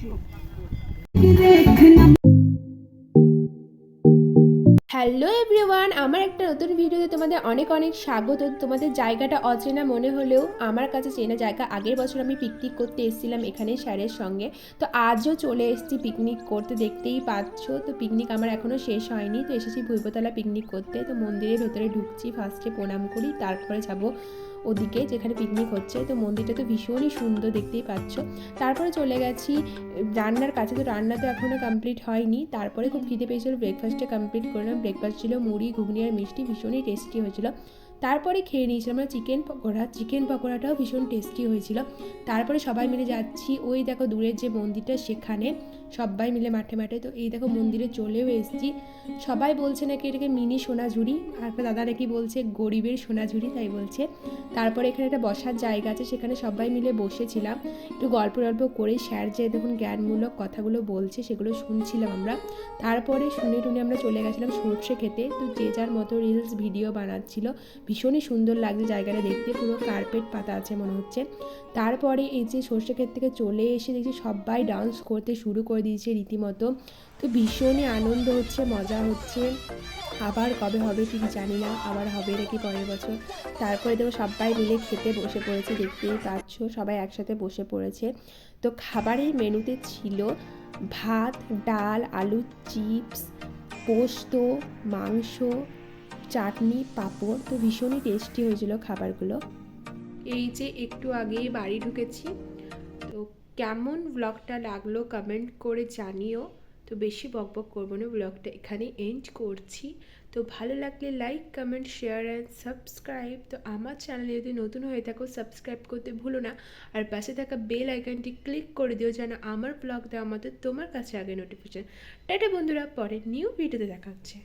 Hello everyone, আমার একটা নতুন ভিডিওতে তোমাদের অনেক অনেক স্বাগত। তোমাদের জায়গাটা অচেনা মনে হলেও আমার কাছে চেনা জায়গা। আগের বছর আমি পিকনিক করতে এসেছিলাম এখানে স্যারের সঙ্গে, তো আজও চলে এসেছি পিকনিক করতে, দেখতেই পাচ্ছ। তো পিকনিক আমার এখনও শেষ হয়নি, তো এসেছি ভুইপোতলা পিকনিক করতে। তো মন্দিরের ভেতরে ঢুকছি, ফার্স্টে প্রণাম করি, তারপরে যাবো ওদিকে যেখানে পিকনিক হচ্ছে। তো মন্দিরটা তো ভীষণই সুন্দর, দেখতেই পাচ্ছ। তারপরে চলে গেছি রান্নার কাছে, তো রান্না তো এখনও কমপ্লিট হয়নি। তারপরে খুব খিদে পেয়েছিল, ব্রেকফাস্টে কমপ্লিট করলাম। ব্রেকফাস্ট ছিল মুড়ি, ঘুগনি আর মিষ্টি, ভীষণই টেস্টি হয়েছিল। তারপরে খেয়ে নিয়েছিলাম আমরা চিকেন পকোড়াটাও ভীষণ টেস্টি হয়েছিল। তারপরে সবাই মিলে যাচ্ছি, ওই দেখো দূরের যে মন্দিরটা সেখানে সবাই মিলে মাঠে মাঠে। তো এই দেখো মন্দিরে চলেও এসেছি। সবাই বলছে নাকি এটাকে মিনি সোনাঝুরি, আর একটা দাদা নাকি বলছে গরিবের সোনাঝুরি, তাই বলছে। তারপরে এখানে একটা বসার জায়গা আছে, সেখানে সবাই মিলে বসেছিলাম, একটু গল্প করে স্যার যে দেখুন জ্ঞানমূলক কথাগুলো বলছে সেগুলো শুনছিলাম আমরা। তারপরে শুনে টুনে আমরা চলে গেছিলাম সর্ষে খেতে। তো যে যার মতো রিলস ভিডিও বানাচ্ছিল, ভীষণই সুন্দর লাগছে জায়গাটা দেখতে, পুরো কার্পেট পাতা আছে মনে হচ্ছে। তারপরে এই যে সর্ষে ক্ষেত থেকে চলে এসে দেখছি সবাই ডান্স করতে শুরু করে দিয়েছে রীতিমতো। তো ভীষণই আনন্দ হচ্ছে, মজা হচ্ছে। আবার কবে হবে ঠিক জানি না, আবার হবে নাকি পরের বছর। তারপরে দেখো সবাই মিলে খেতে বসে পড়েছে, দেখতেই পাচ্ছ সবাই একসাথে বসে পড়েছে। তো খাবারের মেনুতে ছিল ভাত, ডাল, আলুর চিপস, পোস্ত, মাংস, চাটনি, পাঁপড়। তো ভীষণই টেস্টি হয়েছিল খাবারগুলো। এই যে একটু আগেই বাড়ি ঢুকেছি। তো কেমন ব্লগটা লাগলো কমেন্ট করে জানিও। তো বেশি বকবক করবো না, ব্লগটা এখানে এন্ড করছি। তো ভালো লাগলে like, comment, share and subscribe. তো আমার চ্যানেলে যদি নতুন হয়ে থাকো সাবস্ক্রাইব করতে ভুলো না, আর পাশে থাকা বেল আইকনটি ক্লিক করে দিও যেন আমার ব্লগ দেওয়া মতো তোমার কাছে আগে নোটিফিকেশন। টাটা বন্ধুরা, পরে নিউ ভিডিওতে দেখা হচ্ছে।